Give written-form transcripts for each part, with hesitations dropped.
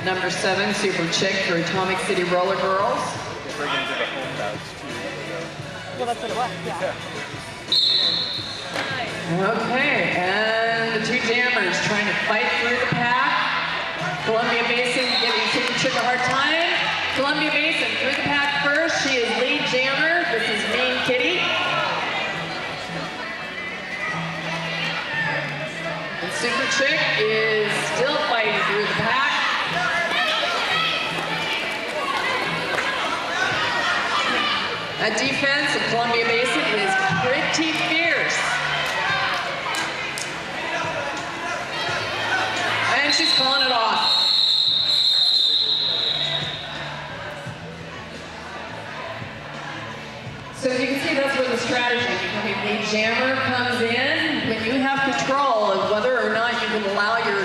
Number 7, Super Chick for Atomic City Roller Girls. We're going to do the home bout. Well, that's what it was, yeah. Okay, and the two jammers trying to fight through the pack. Columbia Mason giving Super Chick a hard time. Columbia Mason through the pack first. She is lead jammer. This is Mean Kitty. And Super Chick is still fighting through the pack. That defense of Columbia Mason is pretty fierce. And she's calling it off. So you can see that's where the strategy becoming lead jammer comes in. When you have control of whether or not you can allow your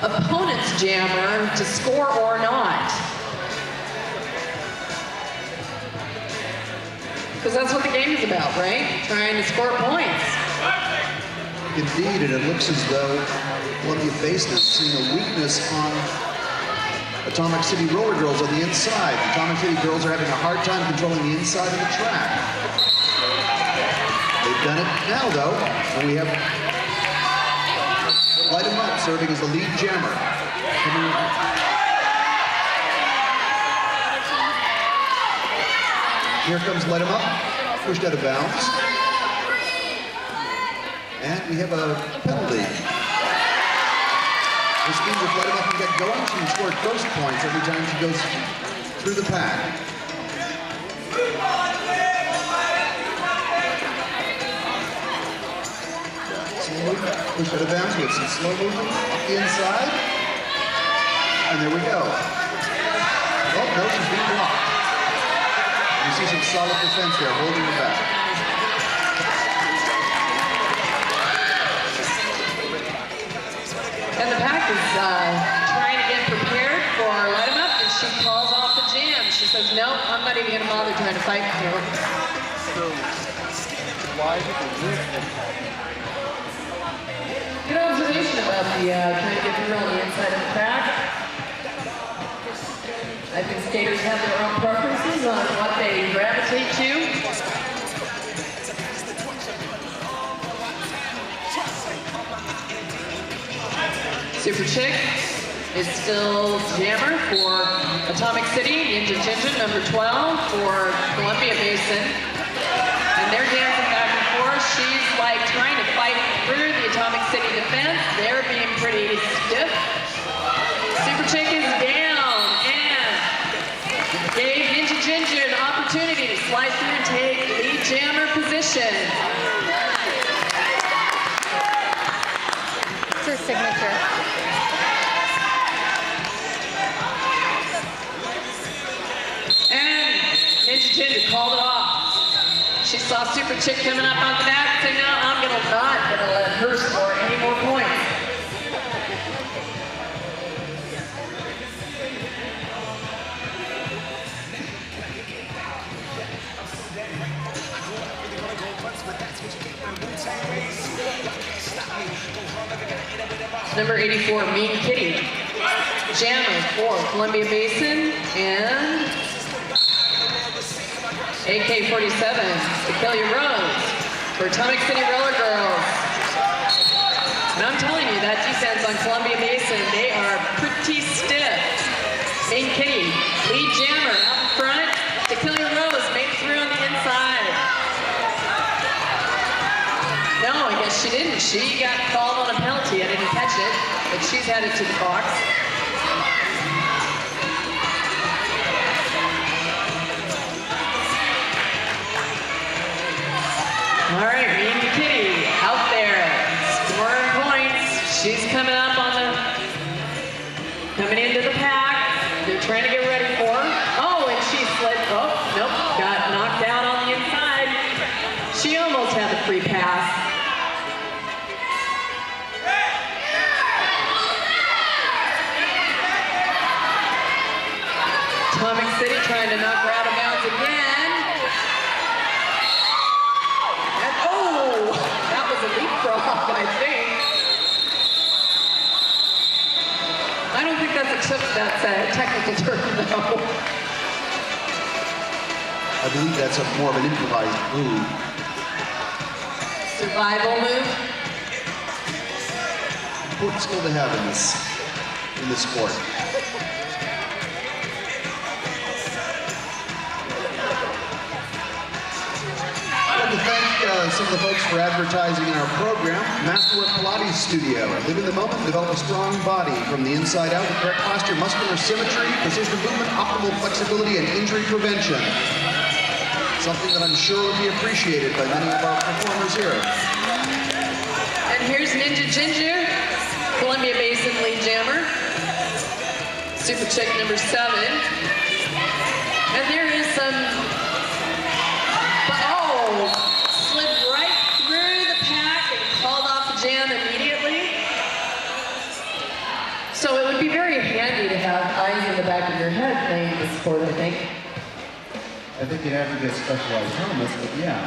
opponent's jammer to score or not. Because that's what the game is about, right? Trying to score points. Indeed, and it looks as though Columbia Basin is seeing a weakness on Atomic City Roller Girls on the inside. Atomic City Girls are having a hard time controlling the inside of the track. They've done it now, though, and we have Light 'em Up serving as the lead jammer. Here comes Light 'em Up, pushed out of bounds. And we have a penalty. This means if Light 'em Up can get going, she can score first points every time she goes through the pack. Slow movement, push out of bounds. We have some slow movement off the inside. And there we go. Oh, no, she's being blocked. You see some solid defense there, holding her back. And the pack is trying to get prepared for Light 'em Up, and she calls off the jam. She says, nope, I'm not even gonna bother trying to fight for her. So, why did they lose this? Good observation about the trying to get through on the inside of the pack. I think skaters have their own preferences on what they gravitate to. Super Chick is still jammer for Atomic City. Ninja Ginger, number 12 for Columbia Basin. And they're dancing back and forth. She's like trying to fight through the Atomic City defense. They're being pretty stiff. Super Chick is down and gave Ninja Ginger an opportunity to slide through and take lead jammer position. It's her signature. And Ninja Ginger called it off. She saw Super Chick coming up on the back and said, no, I'm not gonna let her score any more points. Number 84, Mean Kitty. Jammer for Columbia Basin and AK-47, Tequila Rose for Atomic City Roller Girls. And I'm telling you, that defense on Columbia Basin, they are pretty stiff. Mean Kitty, lead jammer out in front. Tequila Rose made it through on the inside. No, I guess she didn't. She got called on a penalty. I didn't catch it, but she's headed to the box. All right, Mean Kitty out there, scoring points. She's coming up on coming into the pack. They're trying to get ready for her. Oh, and she slid, oh, nope, got knocked out on the inside. She almost had the free pass. Atomic City trying to knock her out of bounds again. And oh, that was a leapfrog, I think. I don't think that's that's a technical term, though. I believe that's more of an improvised move. Survival move. Important skill to have in this sport. I'd like to thank some of the folks for advertising in our program. Masterwork Pilates Studio. Live in the moment, develop a strong body from the inside out with correct posture, muscular symmetry, precision movement, optimal flexibility, and injury prevention. Something that I'm sure would be appreciated by many of our performers here. And here's Ninja Ginger, Columbia Basin lead jammer. Super chick number 7. And there is some, slid right through the pack and called off the jam immediately. So it would be very handy to have eyes in the back of your head playing this sport, I think. I think you'd have to get specialized helmets, but yeah.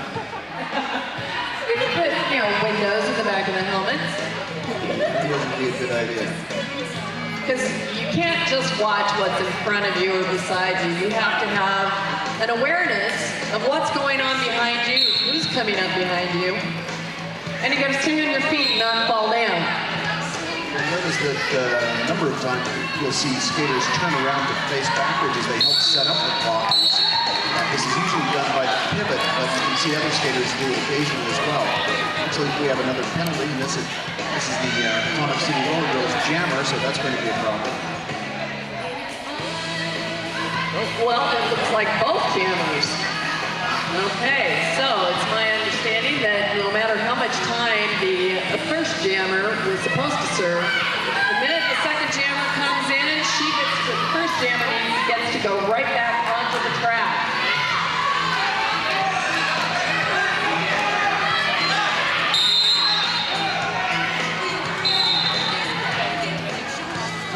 You could put, windows in the back of the helmets. That would be a good idea. Because you can't just watch what's in front of you or beside you. You have to have an awareness of what's going on behind you, who's coming up behind you. And you got to stay on your feet and not fall down. I noticed that a number of times you'll see skaters turn around to face backwards as they help set up the blockers. This is usually done by the pivot, but you can see other skaters do it occasionally as well. Looks like we have another penalty, and this is the Atomic City Roller Girls jammer, so that's going to be a problem. Well, it looks like both jammers. Okay, so it's my understanding that no matter how much time the first jammer was supposed to serve, the minute the second jammer comes in, the first jammer gets to go right back onto the track.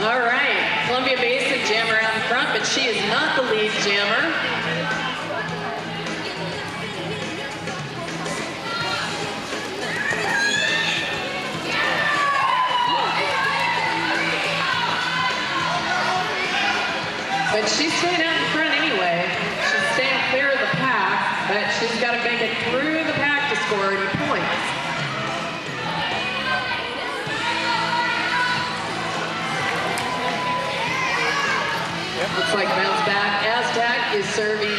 All right, Columbia Basin jammer out in front, but she is not the lead jammer. But she's staying out in front anyway. She's staying clear of the pack, but she's got to make it through the pack to score any points. Looks like bounce back. Aztec is serving